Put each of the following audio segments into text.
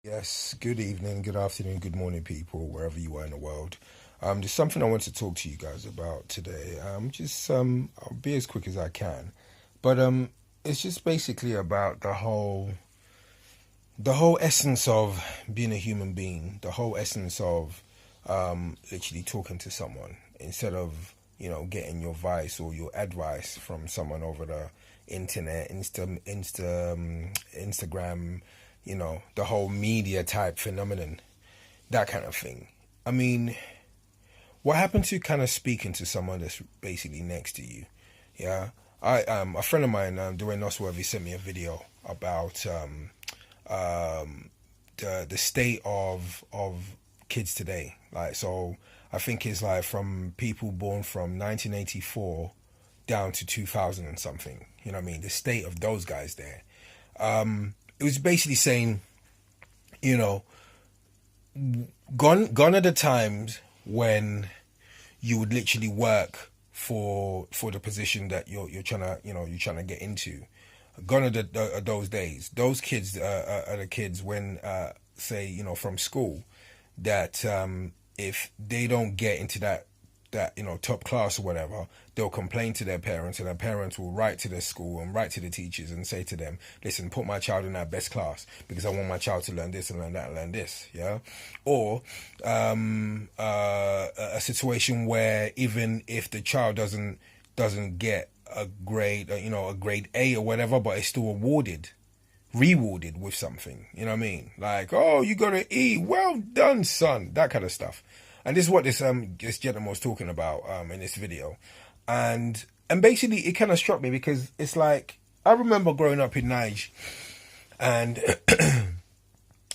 Yes, good evening, good afternoon, good morning, people, wherever you are in the world. There's something I want to talk to you guys about today. I'll be as quick as I can, but it's just basically about the whole essence of being a human being, the whole essence of literally talking to someone instead of getting your advice or your advice from someone over the internet, Instagram, the whole media type phenomenon, that kind of thing. I mean, what happened to kind of speaking to someone that's basically next to you? Yeah, I a friend of mine, Dwayne Nosworthy, sent me a video about the state of kids today. Like, so I think it's like from people born from 1984 down to 2000 and something. You know what I mean? The state of those guys there. It was basically saying, you know, gone are the times when you would literally work for the position that you're trying to you're trying to get into. Gone are those days. Those kids are the kids when say from school that if they don't get into that top class or whatever, they'll complain to their parents, and their parents will write to their school and write to the teachers and say to them, listen, put my child in that best class because I want my child to learn this and learn that and learn this. Yeah. Or a situation where even if the child doesn't get a grade, a grade A or whatever, but it's still rewarded with something. You know what I mean? Like, oh, you got an E, well done, son. That kind of stuff. And this is what this gentleman was talking about in this video, and basically it kind of struck me because it's like I remember growing up in Niger, and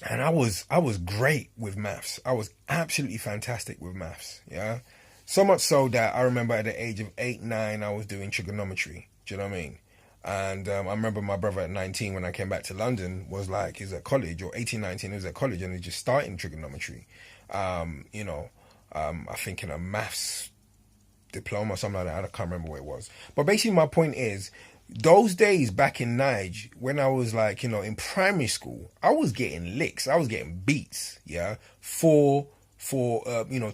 and I was great with maths. I was absolutely fantastic with maths. Yeah, so much so that I remember at the age of 8, 9, I was doing trigonometry. Do you know what I mean? And I remember my brother at 19 when I came back to London was like, he's at college, or 18, 19, he was at college and he's just starting trigonometry. I think in a maths diploma or something like that. I can't remember what it was. But basically my point is, those days back in Niger, when I was like, in primary school, I was getting licks. I was getting beats, yeah, to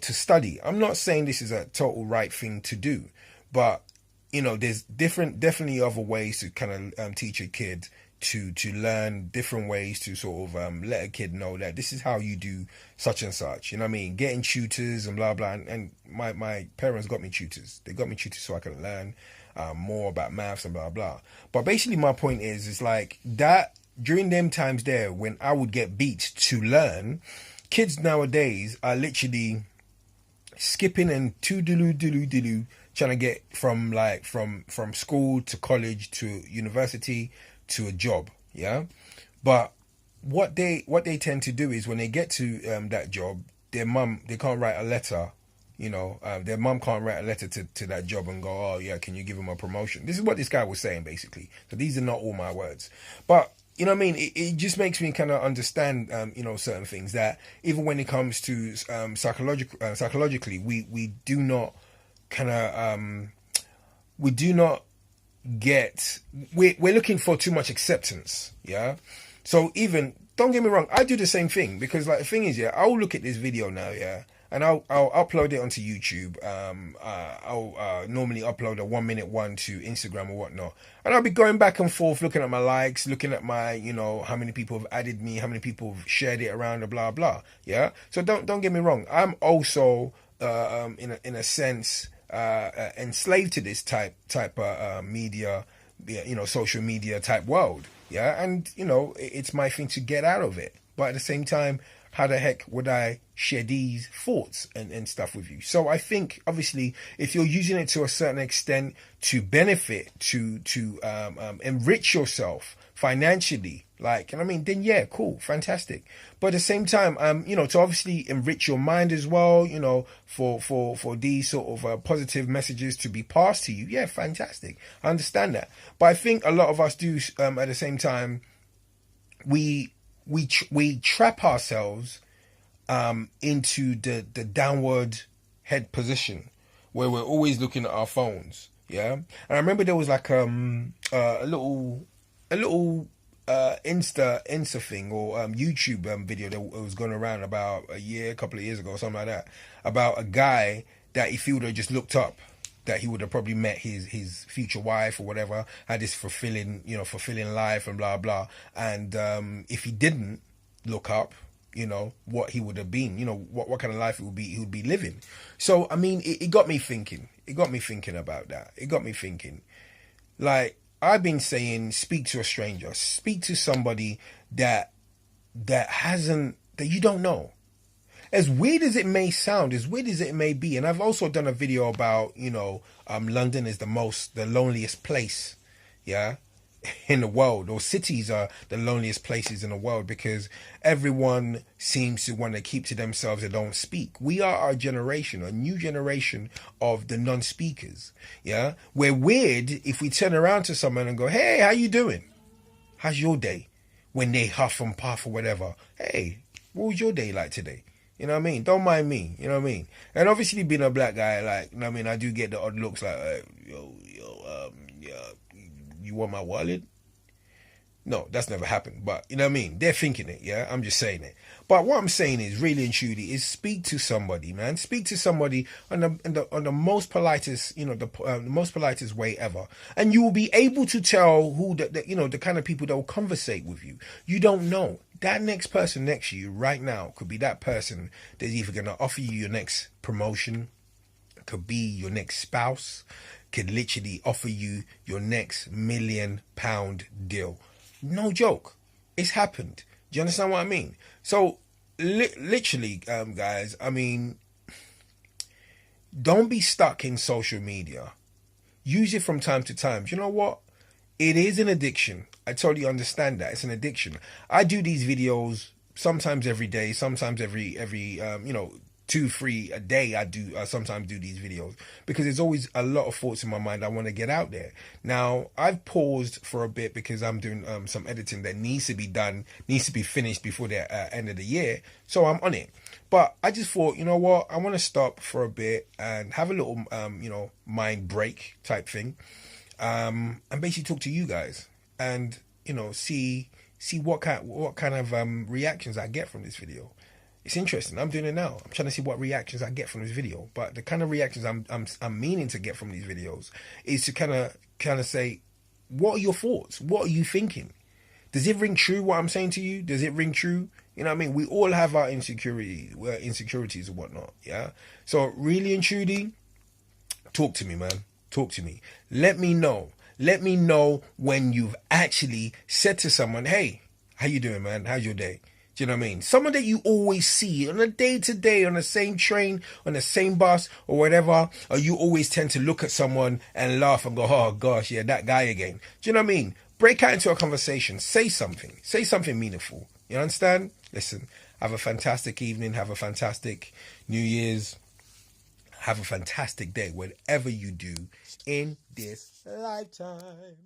study. I'm not saying this is a total right thing to do, but there's definitely other ways to kind of teach a kid to learn, different ways to sort of let a kid know that this is how you do such and such. You know what I mean? Getting tutors and blah blah. And my parents got me tutors. They got me tutors so I can learn more about maths and blah blah. But basically, my point is like that during them times there when I would get beat to learn, kids nowadays are literally skipping and toodaloo trying to get from school to college to university to a job. Yeah, but what they tend to do is when they get to that job, their mum, they can't write a letter. Their mum can't write a letter to that job and go, oh yeah, can you give him a promotion? This is what this guy was saying basically. So these are not all my words, but you know what I mean? It just makes me kind of understand, certain things that even when it comes to psychologically, we do not kind of, we do not get, we're looking for too much acceptance. Yeah. So even, don't get me wrong, I do the same thing because like the thing is, yeah, I'll look at this video now, yeah, and I'll upload it onto YouTube. I'll normally upload a 1 minute one to Instagram or whatnot, and I'll be going back and forth, looking at my likes, looking at my, how many people have added me, how many people have shared it around, and blah blah. Yeah. So don't get me wrong, I'm also in a sense enslaved to this type of media, social media type world. Yeah, and it's my thing to get out of it, but at the same time, how the heck would I share these thoughts and stuff with you? So I think obviously if you're using it to a certain extent to benefit, to enrich yourself financially, like, and I mean, then yeah, cool, fantastic. But at the same time, to obviously enrich your mind as well, for these sort of positive messages to be passed to you, yeah, fantastic. I understand that. But I think a lot of us do, at the same time, we trap ourselves into the downward head position where we're always looking at our phones. Yeah, and I remember there was like a little Insta thing or YouTube video that was going around about a couple of years ago, or something like that, about a guy that if he would have just looked up, that he would have probably met his future wife or whatever, had this fulfilling life and blah blah. And if he didn't look up, what he would have been, what kind of life he would be living. So I mean, it got me thinking. It got me thinking about that. It got me thinking. Like I've been saying, speak to a stranger, speak to somebody that you don't know. As weird as it may sound, as weird as it may be, and I've also done a video about, London is the loneliest place, yeah, in the world, or cities are the loneliest places in the world because everyone seems to want to keep to themselves and don't speak. We are our generation, a new generation of the non-speakers, yeah. We're weird if we turn around to someone and go, hey, how you doing? How's your day? When they huff and puff or whatever. Hey, what was your day like today? You know what I mean? Don't mind me. You know what I mean? And obviously being a black guy, like, you know what I mean? I do get the odd looks like, yeah, you want my wallet? No, that's never happened. But, you know what I mean? They're thinking it, yeah? I'm just saying it. But what I'm saying is, really and truly, is speak to somebody, man. Speak to somebody on the most politest, the most politest way ever. And you will be able to tell who, the kind of people that will conversate with you. You don't know. That next person next to you right now could be that person that's either going to offer you your next promotion, could be your next spouse, could literally offer you your next £1 million deal. No joke. It's happened. Do you understand what I mean? So, literally, guys, I mean, don't be stuck in social media. Use it from time to time. Do you know what? It is an addiction. I totally understand that. It's an addiction. I do these videos sometimes every day, sometimes every 2-3 a day. I sometimes do these videos because there's always a lot of thoughts in my mind I want to get out there. Now I've paused for a bit because I'm doing some editing that needs to be done, needs to be finished before the end of the year. So I'm on it. But I just thought, you know what, I want to stop for a bit and have a little mind break type thing, and basically talk to you guys and see what kind of reactions I get from this video. It's interesting. I'm doing it now. I'm trying to see what reactions I get from this video. But the kind of reactions I'm meaning to get from these videos is to kind of say, what are your thoughts? What are you thinking? Does it ring true what I'm saying to you? Does it ring true? You know what I mean? We all have our insecurities and whatnot. Yeah. So really and truly, talk to me, man. Talk to me. Let me know. Let me know when you've actually said to someone, hey, how you doing, man? How's your day? Do you know what I mean? Someone that you always see on a day-to-day, on the same train, on the same bus or whatever, or you always tend to look at someone and laugh and go, oh gosh, yeah, that guy again. Do you know what I mean? Break out into a conversation. Say something. Say something meaningful. You understand? Listen, have a fantastic evening. Have a fantastic New Year's. Have a fantastic day, whatever you do in this lifetime.